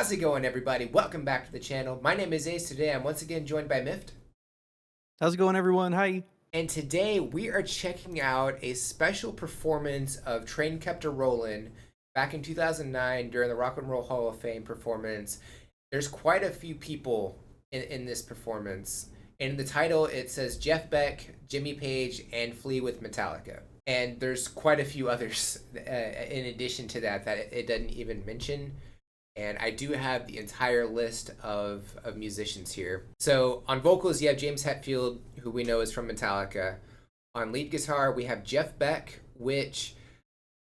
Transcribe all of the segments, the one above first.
How's it going, everybody? Welcome back to the channel. My name is Ace. Today I'm once again joined by Mift. How's it going, everyone? Hi. And today we are checking out a special performance of Train Kept a Rollin' back in 2009 during the Rock and Roll Hall of Fame performance. There's quite a few people in this performance. In the title, it says Jeff Beck, Jimmy Page, and Flea with Metallica. And there's quite a few others in addition to that it doesn't even mention. And I do have the entire list of musicians here. So on vocals, you have James Hetfield, who we know is from Metallica. On lead guitar, we have Jeff Beck, which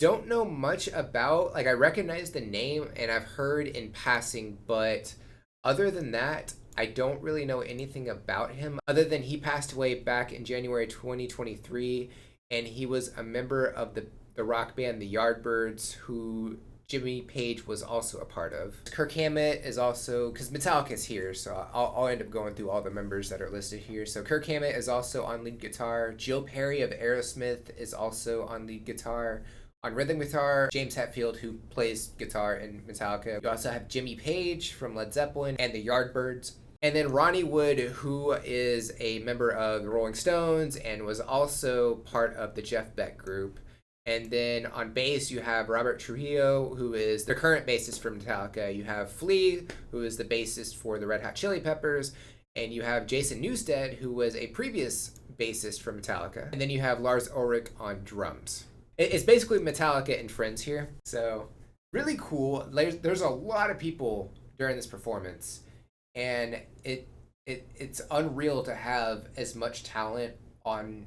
don't know much about. Like, I recognize the name and I've heard in passing, but other than that, I don't really know anything about him other than he passed away back in January 2023, and he was a member of the rock band The Yardbirds, who Jimmy Page was also a part of. Kirk Hammett is also, because Metallica's here, so I'll end up going through all the members that are listed here. So Kirk Hammett is also on lead guitar. Joe Perry of Aerosmith is also on lead guitar. On rhythm guitar, James Hetfield, who plays guitar in Metallica. You also have Jimmy Page from Led Zeppelin and the Yardbirds. And then Ronnie Wood, who is a member of the Rolling Stones and was also part of the Jeff Beck group. And then on bass, you have Robert Trujillo, who is the current bassist for Metallica. You have Flea, who is the bassist for the Red Hot Chili Peppers. And you have Jason Newsted, who was a previous bassist for Metallica. And then you have Lars Ulrich on drums. It's basically Metallica and friends here. So really cool. There's a lot of people during this performance. And it's unreal to have as much talent on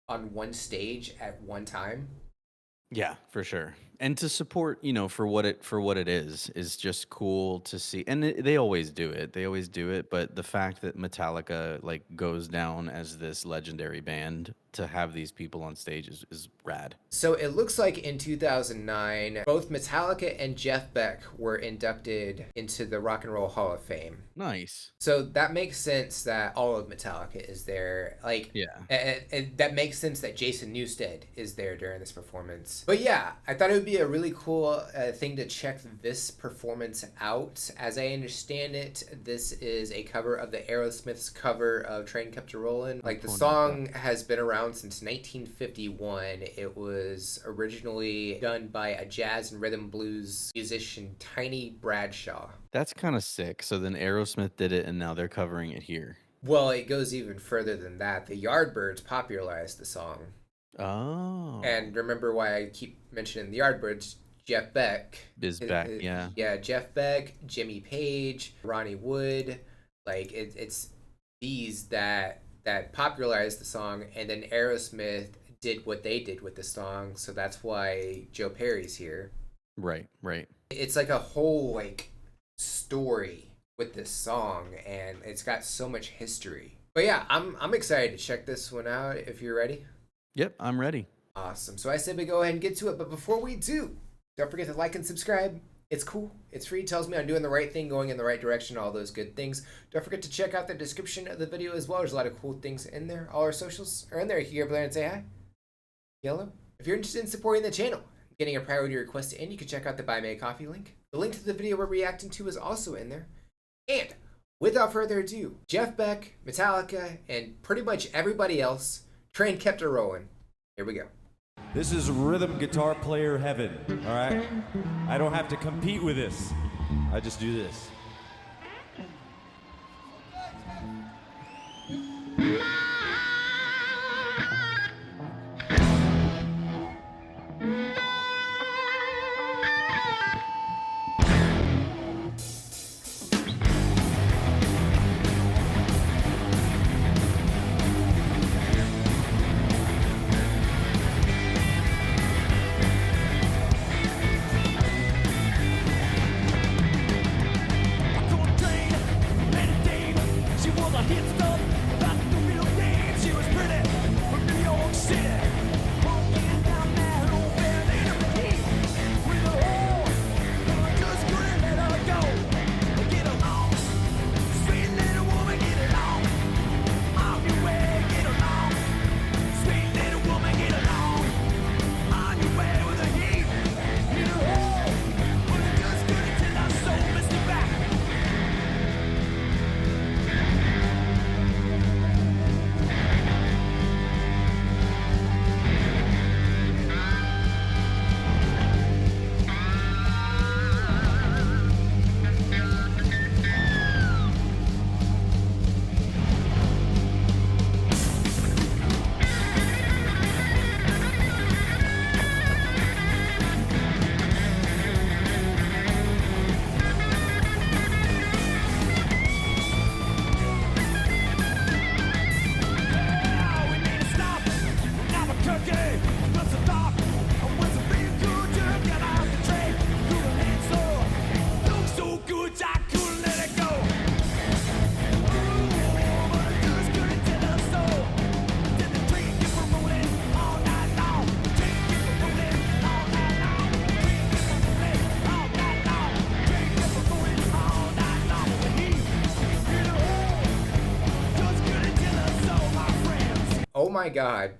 one stage at one time. Yeah, for sure. And to support, for what it is just cool to see. And they always do it. They always do it. But the fact that Metallica goes down as this legendary band, to have these people on stage is rad. So it looks like in 2009, both Metallica and Jeff Beck were inducted into the Rock and Roll Hall of Fame. Nice. So that makes sense that all of Metallica is there. Yeah. And that makes sense that Jason Newsted is there during this performance. But yeah, I thought it would be a really cool thing to check this performance out. As I understand it, this is a cover of the Aerosmith's cover of Train Kept a Rollin'. The song has been around since 1951. It was originally done by a jazz and rhythm blues musician, Tiny Bradshaw. That's kind of sick. So then Aerosmith did it, and now they're covering it here. Well, it goes even further than that. The Yardbirds popularized the song. Oh. And remember why I keep mentioning the Yardbirds. Jeff Beck is back, yeah. Yeah, Jeff Beck, Jimmy Page, Ronnie Wood. It's these that popularized the song, and then Aerosmith did what they did with the song, so that's why Joe Perry's here. Right. It's like a whole story with this song, and it's got so much history. But yeah, I'm excited to check this one out if you're ready. Yep, I'm ready. Awesome. So I said we go ahead and get to it, but before we do, don't forget to like and subscribe. It's cool. It's free. It tells me I'm doing the right thing, going in the right direction, all those good things. Don't forget to check out the description of the video as well. There's a lot of cool things in there. All our socials are in there. You can go over there and say hi. Yellow. If you're interested in supporting the channel, getting a priority request in, you can check out the Buy Me a Coffee link. The link to the video we're reacting to is also in there. And without further ado, Jeff Beck, Metallica, and pretty much everybody else, Train Kept a Rollin'. Here we go. This is rhythm guitar player heaven, all right? I don't have to compete with this. I just do this. Hit stuff, about to do real my god.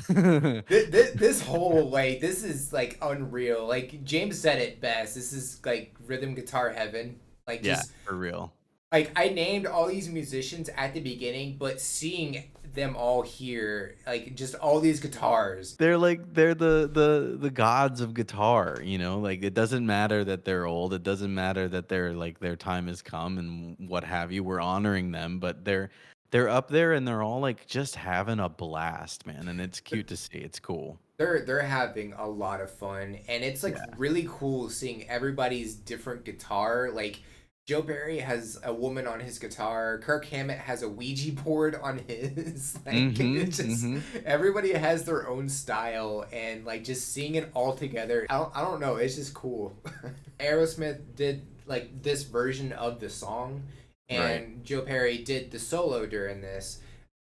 This whole like this is like unreal. Like James said it best. This is like rhythm guitar heaven. Like Yeah, just for real. like I named all these musicians at the beginning, but seeing them all here, like just all these guitars. They're the gods of guitar, you know? Like it doesn't matter that they're old. It doesn't matter that they're like their time has come and what have you. We're honoring them, but they're up there and they're all like just having a blast, man. And it's cute to see. It's cool. They're having a lot of fun, and it's like Yeah. really cool seeing everybody's different guitar. Like Joe Perry has a woman on his guitar. Kirk Hammett has a Ouija board on his. Like it's just everybody has their own style, and like just seeing it all together. I don't know. It's just cool. Aerosmith did like this version of the song, and Right. Joe Perry did the solo during this.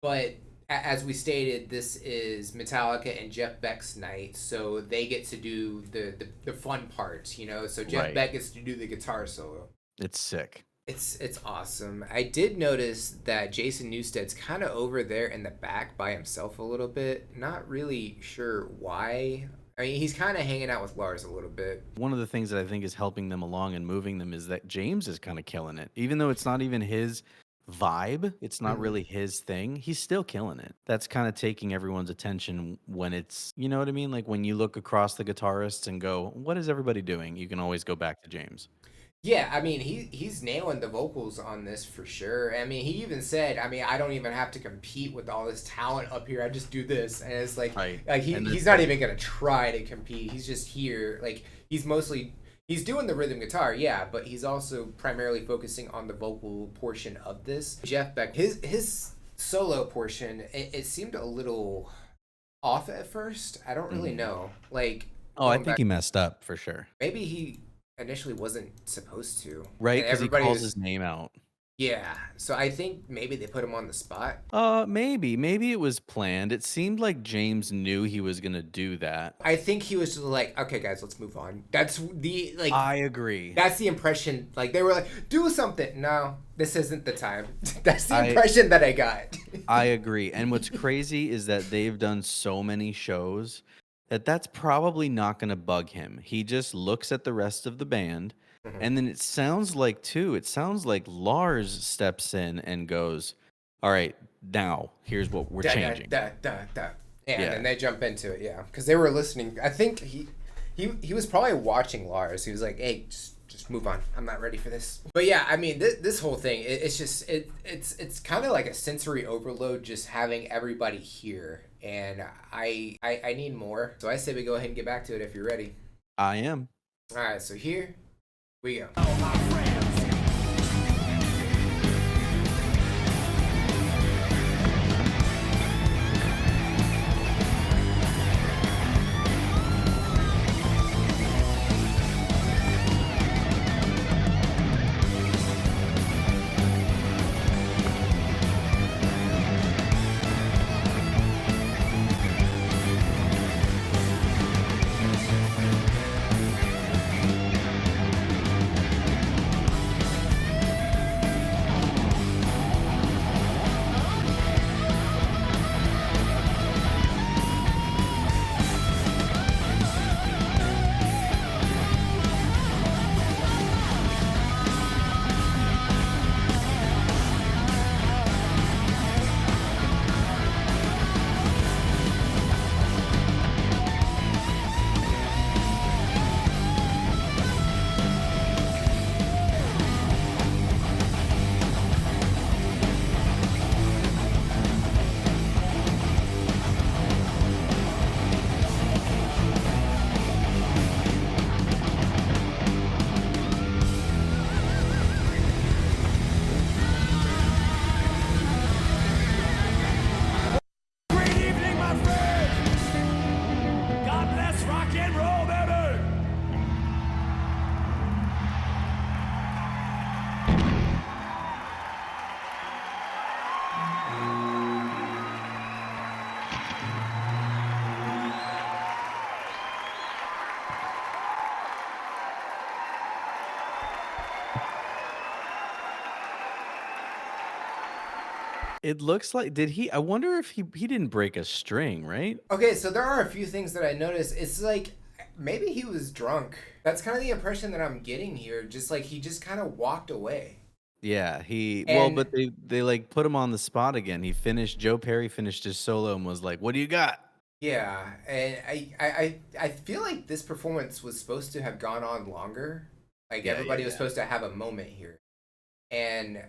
But as we stated, this is Metallica and Jeff Beck's night, so they get to do the fun parts, you know. So Jeff Right. Beck gets to do the guitar solo. It's sick. It's awesome. I did notice that Jason Newsted's kind of over there in the back by himself a little bit. Not really sure why. I mean, he's kind of hanging out with Lars a little bit. One of the things that I think is helping them along and moving them is that James is kind of killing it. Even though it's not even his vibe, it's not really his thing, he's still killing it. That's kind of taking everyone's attention when it's, you know what I mean? Like when you look across the guitarists and go, what is everybody doing? You can always go back to James. Yeah, I mean he's nailing the vocals on this for sure. I mean he even said, I mean I don't even have to compete with all this talent up here. I just do this, and it's like Right. And he's not even gonna try to compete. He's just here. Like he's doing the rhythm guitar, yeah, but he's also primarily focusing on the vocal portion of this. Jeff Beck, his solo portion, it seemed a little off at first. I don't really know. Like Oh, I going think back, he messed up for sure. maybe he initially wasn't supposed to. Right? And Because he everybody calls was his name out. yeah, so I think maybe they put him on the spot. Maybe it was planned. It seemed like James knew he was gonna do that. I think he was just like, okay, guys, let's move on. That's the like, I agree. that's the impression. Like they were like, do something. No, this isn't the time. That's the I- impression that I got. I agree. And what's crazy is that they've done so many shows that that's probably not going to bug him. He just looks at the rest of the band. And then it sounds like, Lars steps in and goes, all right, now here's what we're Da, da, changing. da, da, da. Yeah, Yeah. and they jump into it. Yeah, because they were listening. I think he was probably watching Lars. He was like, hey, just move on. I'm not ready for this. But yeah, I mean, this whole thing, it's just it's kind of like a sensory overload just having everybody here, and I need more. So I say we go ahead and get back to it if you're ready. I am. All right, so here we go. It looks like did he I wonder if he didn't break a string, right? Okay, so there are a few things that I noticed. It's like maybe he was drunk. That's kind of the impression that I'm getting here. Just like he just kind of walked away. Yeah, he well, And but they like put him on the spot again. He finished Joe Perry finished his solo and was like, "What do you got?" yeah, and I feel like this performance was supposed to have gone on longer. Like Yeah, yeah, everybody was yeah. supposed to have a moment here. And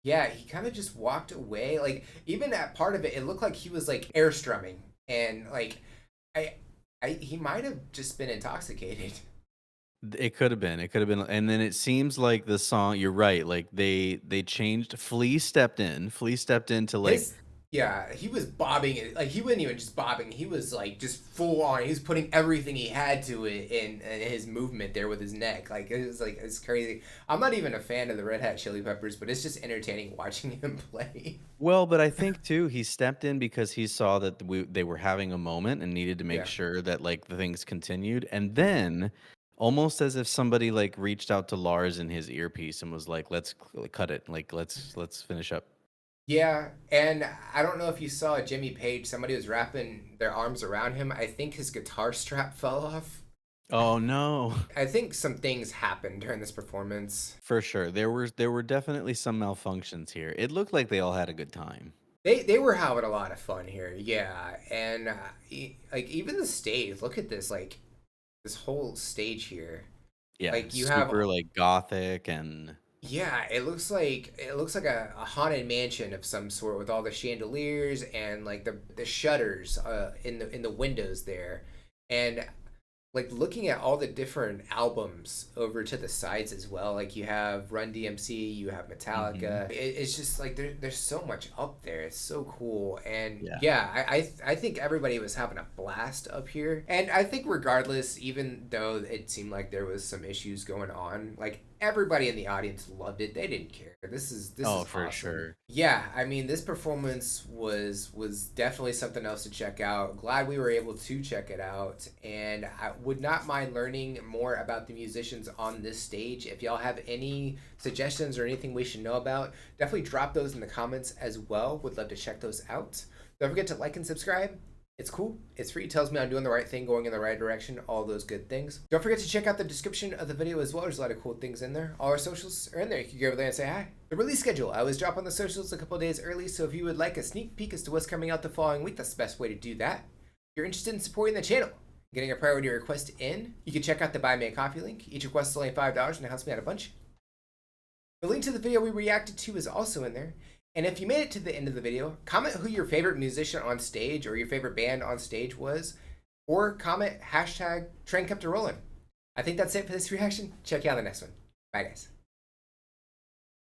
yeah, he kind of just walked away. Like even at part of it, it looked like he was like air strumming, and like I, he might have just been intoxicated. It could have been. It could have been. And then it seems like the song, you're right. Like they changed Flea stepped in. Flea stepped in to like His Yeah, he was bobbing it. Like he wasn't even just bobbing. He was like just full on. He was putting everything he had to it in his movement there with his neck. Like it's crazy. I'm not even a fan of the Red Hot Chili Peppers, but it's just entertaining watching him play. well, but I think too he stepped in because he saw that they were having a moment and needed to make Yeah. sure that like the things continued. And then almost as if somebody like reached out to Lars in his earpiece and was like, "Let's cut it. Like let's finish up." Yeah, and I don't know if you saw Jimmy Page. Somebody was wrapping their arms around him. I think his guitar strap fell off. Oh no. I think some things happened during this performance. For sure. There were definitely some malfunctions here. It looked like they all had a good time. They were having a lot of fun here. Yeah, and like even the stage. Look at this, like this whole stage here. Yeah, Like you have, super like gothic and yeah, it looks like a haunted mansion of some sort with all the chandeliers and like the shutters in the windows there. And like looking at all the different albums over to the sides as well. Like you have Run DMC, you have mhm. Metallica. It's just like there's so much up there. It's so cool. And Yeah. yeah, I think everybody was having a blast up here. And I think regardless, even though it seemed like there was some issues going on, like everybody in the audience loved it. They didn't care. This Oh, is for awesome. sure. Yeah, I mean, this performance was definitely something else to check out. Glad we were able to check it out, and I would not mind learning more about the musicians on this stage. If y'all have any suggestions or anything we should know about, definitely drop those in the comments as well. Would love to check those out. Don't forget to like and subscribe. It's cool. It's free. It tells me I'm doing the right thing, going in the right direction, all those good things. Don't forget to check out the description of the video as well. There's a lot of cool things in there. All our socials are in there. You can go over there and say hi. The release schedule. I always drop on the socials a couple days early, so if you would like a sneak peek as to what's coming out the following week, that's the best way to do that. If you're interested in supporting the channel, getting a priority request in, you can check out the Buy Me a Coffee link. Each request is only $5 and it helps me out a bunch. The link to the video we reacted to is also in there. And if you made it to the end of the video, comment who your favorite musician on stage or your favorite band on stage was, or comment hashtag Train Kept a Rollin'. I think that's it for this reaction. Check you out the next one. Bye, guys.